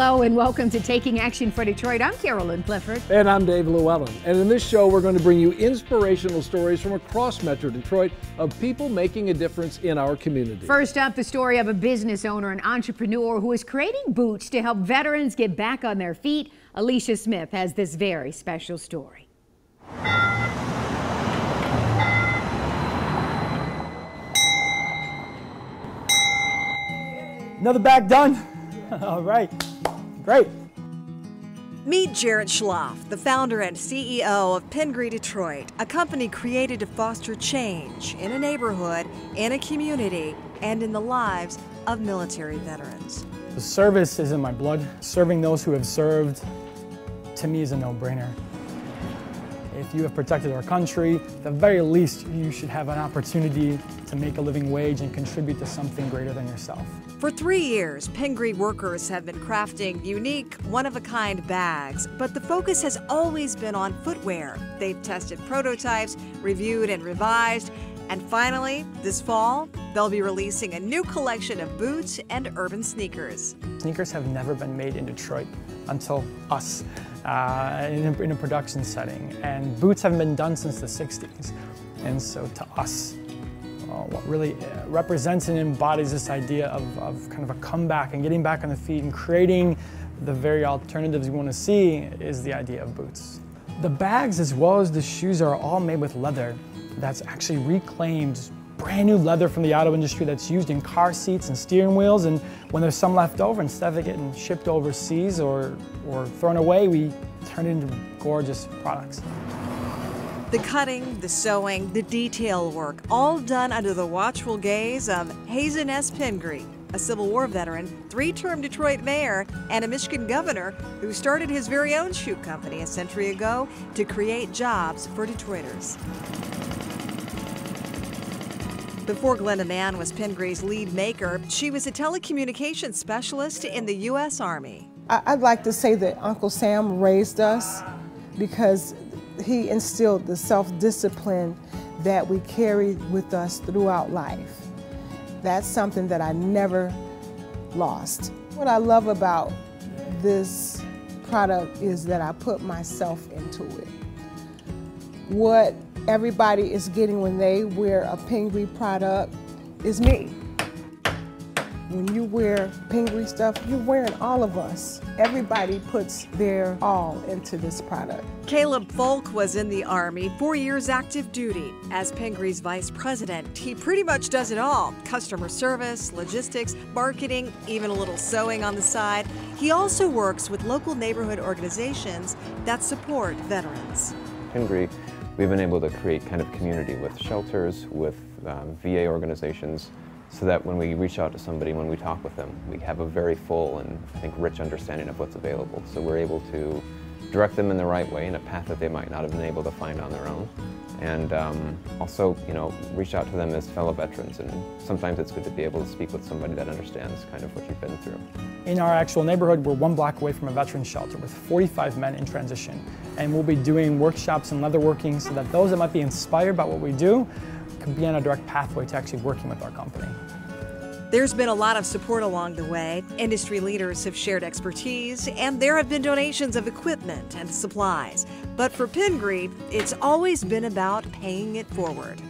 Hello and welcome to Taking Action for Detroit. I'm Carolyn Clifford. And I'm Dave Llewellyn. And in this show, we're going to bring you inspirational stories from across Metro Detroit of people making a difference in our community. First up, the story of a business owner and entrepreneur who is creating boots to help veterans get back on their feet. Alicia Smith has this very special story. Another bag done. All right, great. Meet Jared Schloff, the founder and CEO of Pingree Detroit, a company created to foster change in a neighborhood, in a community, and in the lives of military veterans. The service is in my blood. Serving those who have served, to me, is a no-brainer. If you have protected our country, at the very least, you should have an opportunity to make a living wage and contribute to something greater than yourself. For 3 years, Pingree workers have been crafting unique, one-of-a-kind bags, but the focus has always been on footwear. They've tested prototypes, reviewed and revised, and finally, this fall, they'll be releasing a new collection of boots and urban sneakers. Sneakers have never been made in Detroit until us, in a production setting, and boots haven't been done since the 60s. And so to us, what really represents and embodies this idea of kind of a comeback and getting back on the feet and creating the very alternatives we want to see is the idea of boots. The bags as well as the shoes are all made with leather that's actually reclaimed, brand new leather from the auto industry that's used in car seats and steering wheels, and when there's some left over, instead of it getting shipped overseas or thrown away, we turn it into gorgeous products. The cutting, the sewing, the detail work, all done under the watchful gaze of Hazen S. Pingree, a Civil War veteran, 3-term Detroit mayor, and a Michigan governor who started his very own shoe company a century ago to create jobs for Detroiters. Before Glenda Mann was Pingree's lead maker, she was a telecommunications specialist in the U.S. Army. I'd like to say that Uncle Sam raised us because he instilled the self-discipline that we carry with us throughout life. That's something that I never lost. What I love about this product is that I put myself into it. What everybody is getting when they wear a Pingree product is me. When you wear Pingree stuff, you're wearing all of us. Everybody puts their all into this product. Caleb Folk was in the Army, 4 years active duty. As Pingree's vice president, he pretty much does it all. Customer service, logistics, marketing, even a little sewing on the side. He also works with local neighborhood organizations that support veterans. Pingree, we've been able to create kind of community with shelters, with VA organizations, so that when we reach out to somebody, when we talk with them, we have a very full and, I think, rich understanding of what's available. So we're able to direct them in the right way, in a path that they might not have been able to find on their own. And also, reach out to them as fellow veterans. And sometimes it's good to be able to speak with somebody that understands kind of what you've been through. In our actual neighborhood, we're 1 block away from a veterans shelter with 45 men in transition. And we'll be doing workshops and leatherworking so that those that might be inspired by what we do can be on a direct pathway to actually working with our company. There's been a lot of support along the way. Industry leaders have shared expertise, and there have been donations of equipment and supplies. But for Pingree, it's always been about paying it forward.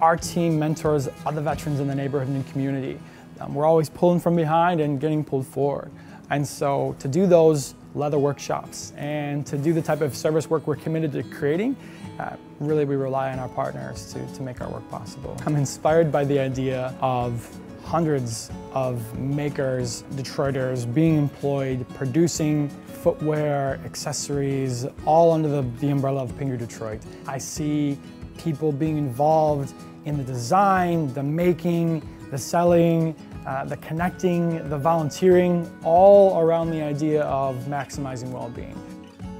Our team mentors other veterans in the neighborhood and community. We're always pulling from behind and getting pulled forward. And so to do those leather workshops and to do the type of service work we're committed to creating, really we rely on our partners to make our work possible. I'm inspired by the idea of hundreds of makers, Detroiters being employed, producing footwear, accessories, all under the umbrella of Pingree Detroit. I see people being involved in the design, the making, the selling, the connecting, the volunteering, all around the idea of maximizing well-being.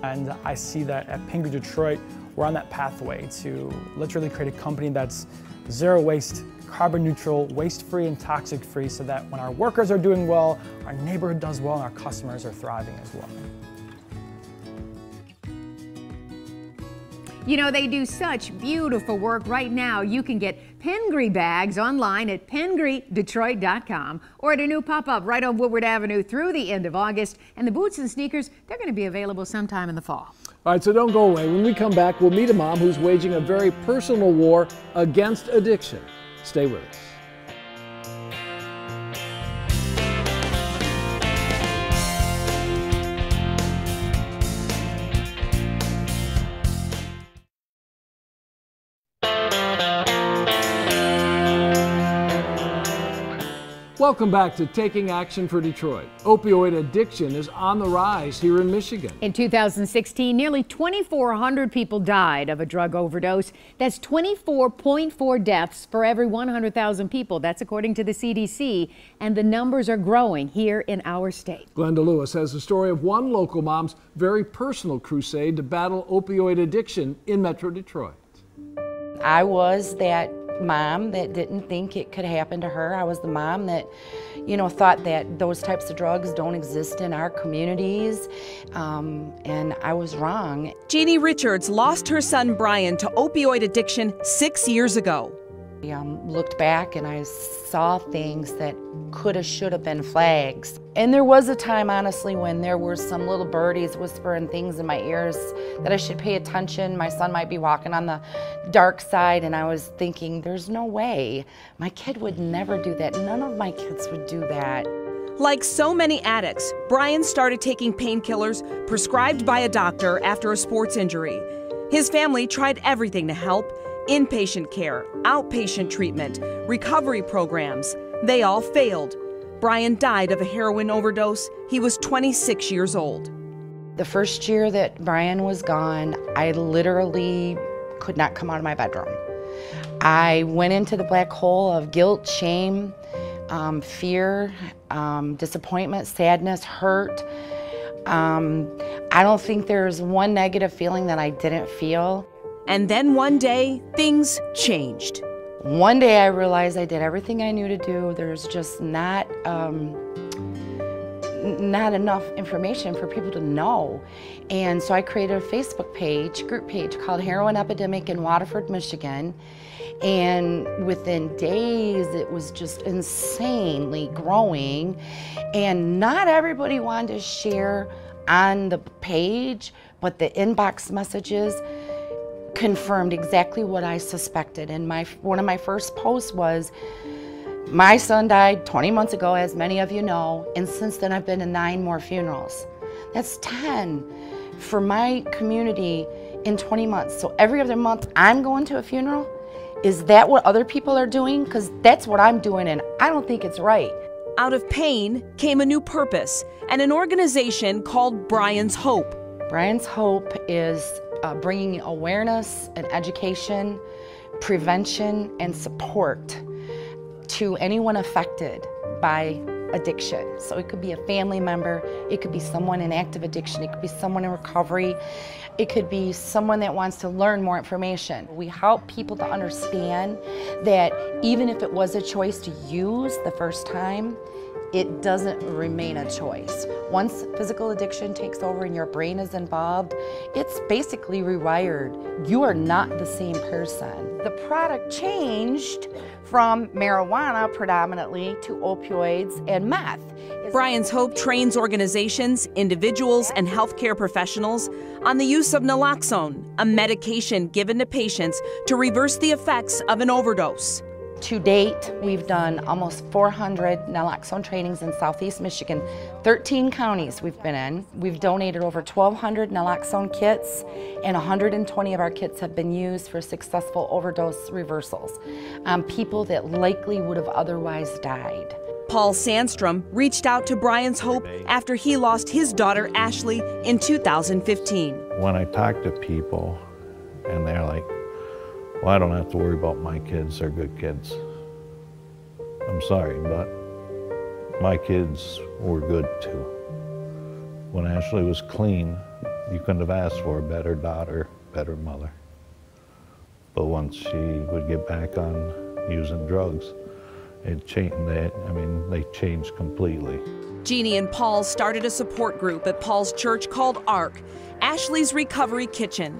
And I see that at Pingree Detroit, we're on that pathway to literally create a company that's zero waste, carbon neutral, waste-free and toxic-free, so that when our workers are doing well, our neighborhood does well, and our customers are thriving as well. You know, they do such beautiful work. Right now, you can get Pingree bags online at PingreeDetroit.com or at a new pop-up right on Woodward Avenue through the end of August. And the boots and sneakers, they're going to be available sometime in the fall. All right, so don't go away. When we come back, we'll meet a mom who's waging a very personal war against addiction. Stay with us. Welcome back to Taking Action for Detroit. Opioid addiction is on the rise here in Michigan. In 2016, nearly 2,400 people died of a drug overdose. That's 24.4 deaths for every 100,000 people. That's according to the CDC. And the numbers are growing here in our state. Glenda Lewis has the story of one local mom's very personal crusade to battle opioid addiction in Metro Detroit. I was that mom that didn't think it could happen to her. I was the mom that, you know, thought that those types of drugs don't exist in our communities, and I was wrong. Jeannie Richards lost her son Brian to opioid addiction 6 years ago. I looked back and I saw things that coulda, shoulda been flags. And there was a time, honestly, when there were some little birdies whispering things in my ears that I should pay attention. My son might be walking on the dark side, and I was thinking, there's no way. My kid would never do that. None of my kids would do that. Like so many addicts, Brian started taking painkillers prescribed by a doctor after a sports injury. His family tried everything to help: inpatient care, outpatient treatment, recovery programs. They all failed. Brian died of a heroin overdose. He was 26 years old. The first year that Brian was gone, I literally could not come out of my bedroom. I went into the black hole of guilt, shame, fear, disappointment, sadness, hurt. I don't think there's one negative feeling that I didn't feel. And then one day, things changed. One day I realized I did everything I knew to do. There's just not enough information for people to know. And so I created a Facebook page, group page called Heroin Epidemic in Waterford, Michigan. And within days, it was just insanely growing. And not everybody wanted to share on the page, but the inbox messages confirmed exactly what I suspected. And one of my first posts was, my son died 20 months ago, as many of you know, and since then I've been to 9 more funerals. That's 10 for my community in 20 months. So every other month I'm going to a funeral. Is that what other people are doing? Because that's what I'm doing, and I don't think it's right. Out of pain came a new purpose and an organization called Brian's Hope. Brian's Hope is bringing awareness and education, prevention and support to anyone affected by addiction. So it could be a family member, it could be someone in active addiction, it could be someone in recovery, it could be someone that wants to learn more information. We help people to understand that even if it was a choice to use the first time, it doesn't remain a choice. Once physical addiction takes over and your brain is involved, it's basically rewired. You are not the same person. The product changed from marijuana predominantly to opioids and meth. Brian's Hope trains organizations, individuals, and healthcare professionals on the use of naloxone, a medication given to patients to reverse the effects of an overdose. To date, we've done almost 400 naloxone trainings in Southeast Michigan, 13 counties we've been in. We've donated over 1,200 naloxone kits, and 120 of our kits have been used for successful overdose reversals on people that likely would have otherwise died. Paul Sandstrom reached out to Brian's Hope after he lost his daughter Ashley in 2015. When I talk to people and they're like, well, I don't have to worry about my kids, they're good kids. I'm sorry, but my kids were good too. When Ashley was clean, you couldn't have asked for a better daughter, better mother. But once she would get back on using drugs, it changed. They changed completely. Jeannie and Paul started a support group at Paul's church called ARC, Ashley's Recovery Kitchen.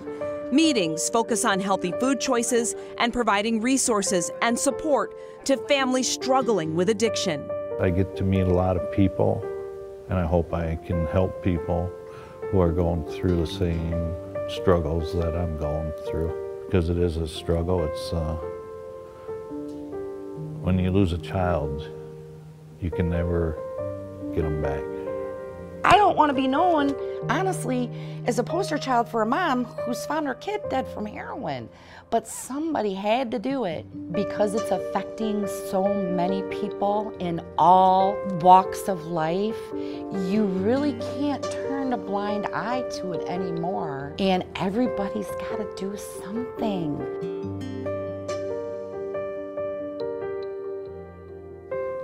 Meetings focus on healthy food choices and providing resources and support to families struggling with addiction. I get to meet a lot of people, and I hope I can help people who are going through the same struggles that I'm going through. Because it is a struggle. It's when you lose a child, you can never get them back. I don't want to be known, honestly, as a poster child for a mom who's found her kid dead from heroin. But somebody had to do it because it's affecting so many people in all walks of life. You really can't turn a blind eye to it anymore. And everybody's got to do something.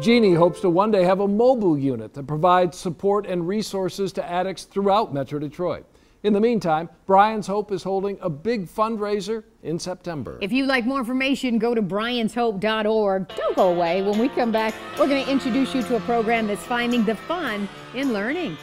Jeannie hopes to one day have a mobile unit that provides support and resources to addicts throughout Metro Detroit. In the meantime, Brian's Hope is holding a big fundraiser in September. If you'd like more information, go to brianshope.org. Don't go away. When we come back, we're going to introduce you to a program that's finding the fun in learning.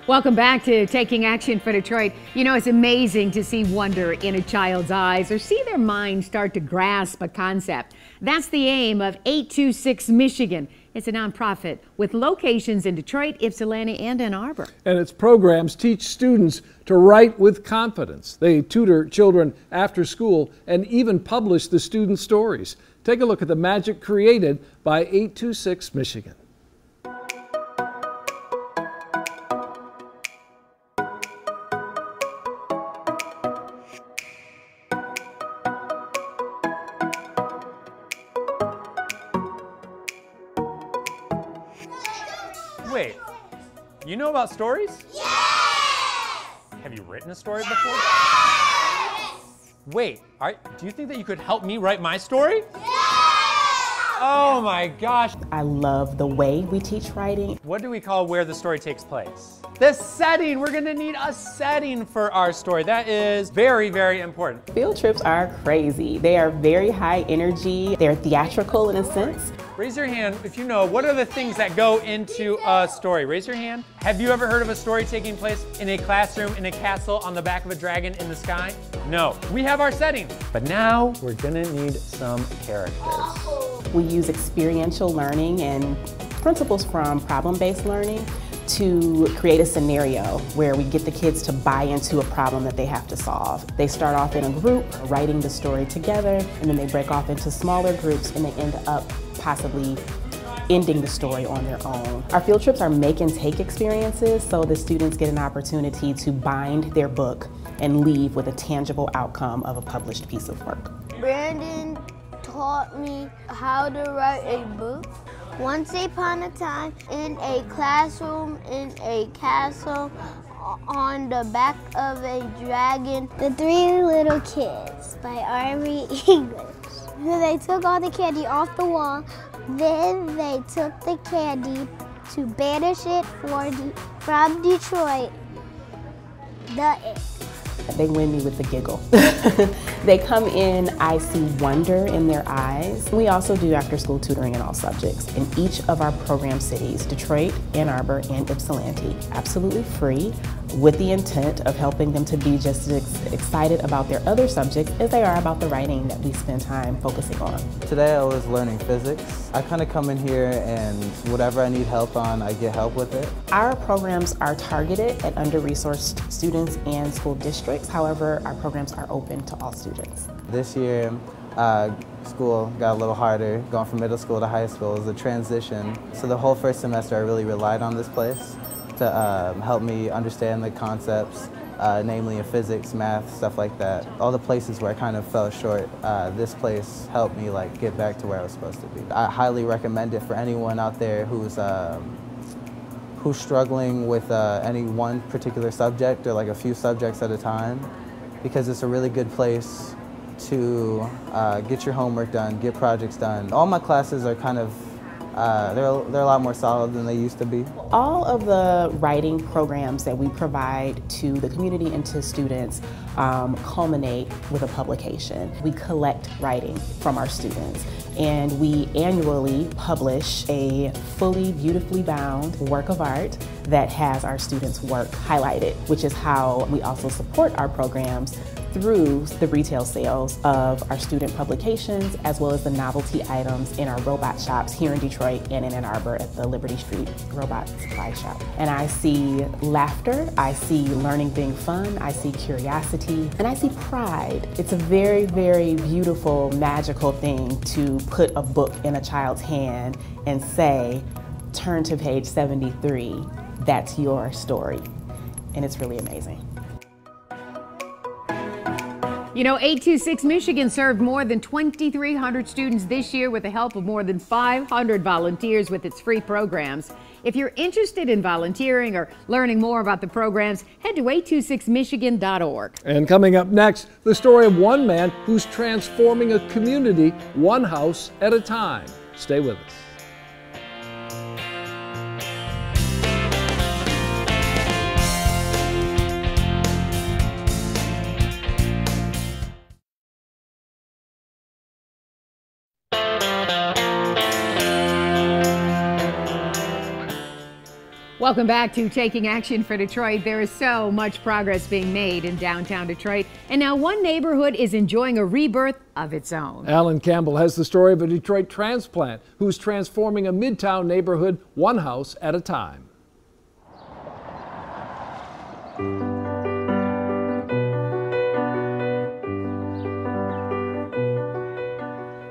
Welcome back to Taking Action for Detroit. You know, it's amazing to see wonder in a child's eyes or see their mind start to grasp a concept. That's the aim of 826 Michigan. It's a nonprofit with locations in Detroit, Ypsilanti, and Ann Arbor. And its programs teach students to write with confidence. They tutor children after school and even publish the student stories. Take a look at the magic created by 826 Michigan. Wait, you know about stories? Yes! Have you written a story before? Yes! Wait, do you think that you could help me write my story? Yes! Oh my gosh. I love the way we teach writing. What do we call where the story takes place? The setting. We're gonna need a setting for our story. That is very, very important. Field trips are crazy. They are very high energy. They're theatrical in a sense. Raise your hand if you know what are the things that go into a story. Raise your hand. Have you ever heard of a story taking place in a classroom, in a castle, on the back of a dragon in the sky? No. We have our setting, but now we're gonna need some characters. We use experiential learning and principles from problem-based learning to create a scenario where we get the kids to buy into a problem that they have to solve. They start off in a group, writing the story together, and then they break off into smaller groups and they end up possibly ending the story on their own. Our field trips are make and take experiences, so the students get an opportunity to bind their book and leave with a tangible outcome of a published piece of work. Brandon taught me how to write a book. Once upon a time, in a classroom in a castle, on the back of a dragon, The Three Little Kids by R.V. English. They took all the candy off the wall, then they took the candy to banish it from Detroit. The end. They win me with the giggle. They come in, I see wonder in their eyes. We also do after-school tutoring in all subjects in each of our program cities, Detroit, Ann Arbor, and Ypsilanti. Absolutely free, with the intent of helping them to be just as excited about their other subjects as they are about the writing that we spend time focusing on. Today I was learning physics. I kind of come in here and whatever I need help on, I get help with it. Our programs are targeted at under-resourced students and school districts. However, our programs are open to all students. This year, school got a little harder. Going from middle school to high school is a transition. So the whole first semester I really relied on this place to help me understand the concepts, namely in physics, math, stuff like that. All the places where I kind of fell short, this place helped me get back to where I was supposed to be. I highly recommend it for anyone out there who's struggling with any one particular subject or a few subjects at a time, because it's a really good place to get your homework done, get projects done. All my classes are kind of They're a lot more solid than they used to be. All of the writing programs that we provide to the community and to students culminate with a publication. We collect writing from our students, and we annually publish a fully beautifully bound work of art that has our students' work highlighted, which is how we also support our programs through the retail sales of our student publications, as well as the novelty items in our robot shops here in Detroit and in Ann Arbor at the Liberty Street Robot Supply Shop. And I see laughter, I see learning being fun, I see curiosity, and I see pride. It's a very, very beautiful, magical thing to put a book in a child's hand and say, turn to page 73, that's your story. And it's really amazing. You know, 826 Michigan served more than 2,300 students this year with the help of more than 500 volunteers with its free programs. If you're interested in volunteering or learning more about the programs, head to 826michigan.org. And coming up next, the story of one man who's transforming a community one house at a time. Stay with us. Welcome back to Taking Action for Detroit. There is so much progress being made in downtown Detroit, and now one neighborhood is enjoying a rebirth of its own. Alan Campbell has the story of a Detroit transplant who's transforming a midtown neighborhood one house at a time.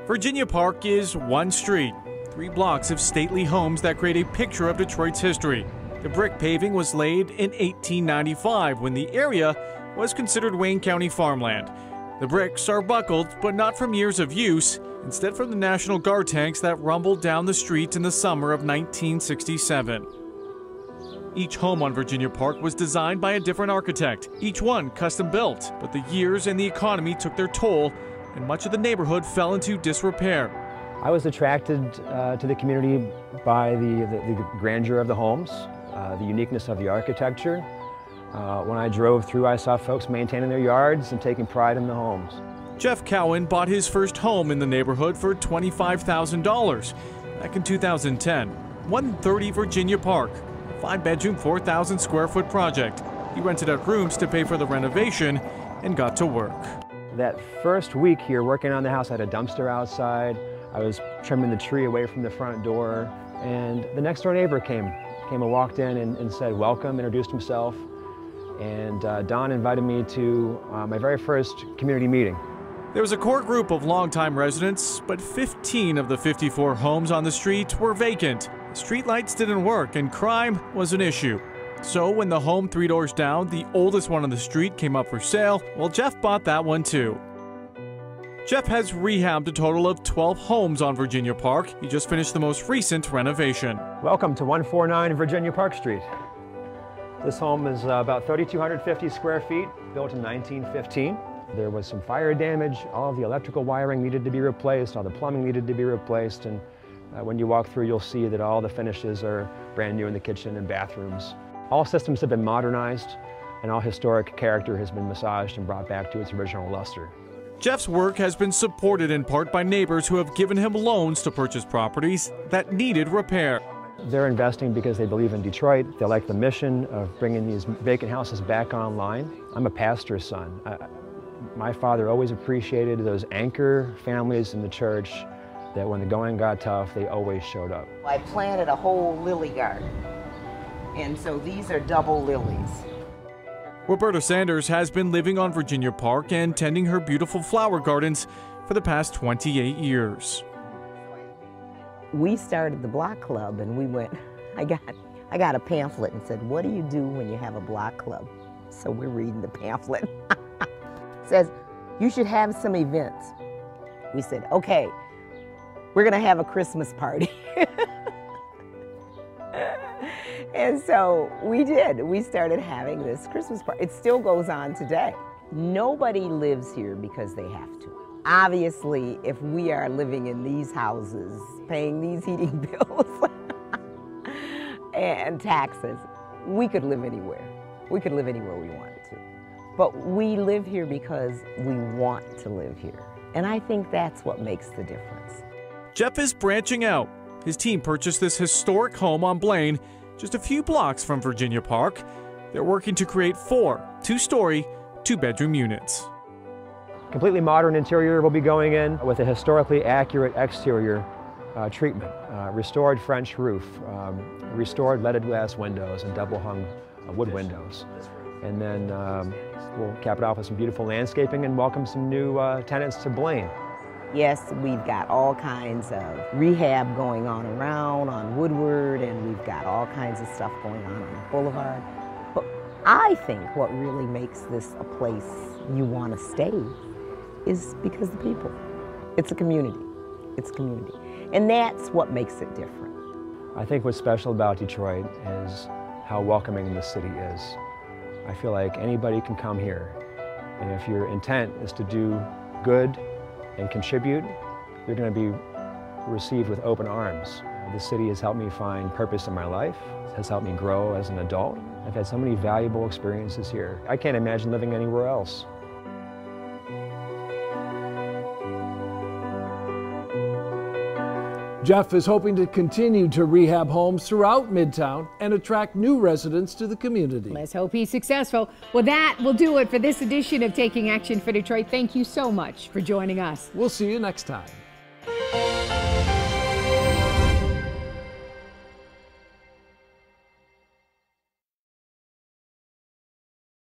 Virginia Park is one street, 3 blocks of stately homes that create a picture of Detroit's history. The brick paving was laid in 1895 when the area was considered Wayne County farmland. The bricks are buckled, but not from years of use, instead from the National Guard tanks that rumbled down the streets in the summer of 1967. Each home on Virginia Park was designed by a different architect, each one custom built, but the years and the economy took their toll, and much of the neighborhood fell into disrepair. I was attracted to the community by the grandeur of the homes, the uniqueness of the architecture. When I drove through, I saw folks maintaining their yards and taking pride in the homes. Jeff Cowan bought his first home in the neighborhood for $25,000 back in 2010. 130 Virginia Park, a 5-bedroom, 4,000 square foot project. He rented out rooms to pay for the renovation and got to work. That first week here working on the house, I had a dumpster outside. I was trimming the tree away from the front door, and the next door neighbor came and walked in and said welcome, introduced himself, and Don invited me to my very first community meeting. There was a core group of longtime residents, but 15 of the 54 homes on the street were vacant. Streetlights didn't work and crime was an issue. So when the home 3 doors down, the oldest one on the street, came up for sale, well, Jeff bought that one too. Jeff has rehabbed a total of 12 homes on Virginia Park. He just finished the most recent renovation. Welcome to 149 Virginia Park Street. This home is about 3,250 square feet, built in 1915. There was some fire damage. All of the electrical wiring needed to be replaced. All the plumbing needed to be replaced. And when you walk through, you'll see that all the finishes are brand new in the kitchen and bathrooms. All systems have been modernized, and all historic character has been massaged and brought back to its original luster. Jeff's work has been supported in part by neighbors who have given him loans to purchase properties that needed repair. They're investing because they believe in Detroit. They like the mission of bringing these vacant houses back online. I'm a pastor's son. My father always appreciated those anchor families in the church that when the going got tough, they always showed up. I planted a whole lily garden, and so these are double lilies. Roberta Sanders has been living on Virginia Park and tending her beautiful flower gardens for the past 28 years. We started the block club, and we went, I got a pamphlet and said, what do you do when you have a block club? So we're reading the pamphlet. It says, you should have some events. We said, okay, we're gonna have a Christmas party. And so we did. We started having this Christmas party. It still goes on today. Nobody lives here because they have to. Obviously, if we are living in these houses, paying these heating bills and taxes, we could live anywhere. We could live anywhere we wanted to. But we live here because we want to live here. And I think that's what makes the difference. Jeff is branching out. His team purchased this historic home on Blaine, just a few blocks from Virginia Park. They're working to create 4 two-story, 2-bedroom units. Completely modern interior will be going in with a historically accurate exterior treatment. Restored French roof, restored leaded glass windows and double hung wood windows. And then we'll cap it off with some beautiful landscaping and welcome some new tenants to Blaine. Yes, we've got all kinds of rehab going on around on Woodward, and we've got all kinds of stuff going on the Boulevard. But I think what really makes this a place you want to stay is because the people. It's a community. It's a community. And that's what makes it different. I think what's special about Detroit is how welcoming the city is. I feel like anybody can come here, and if your intent is to do good and contribute, you're going to be received with open arms. The city has helped me find purpose in my life, has helped me grow as an adult. I've had so many valuable experiences here. I can't imagine living anywhere else. Jeff is hoping to continue to rehab homes throughout Midtown and attract new residents to the community. Let's hope he's successful. Well, that will do it for this edition of Taking Action for Detroit. Thank you so much for joining us. We'll see you next time.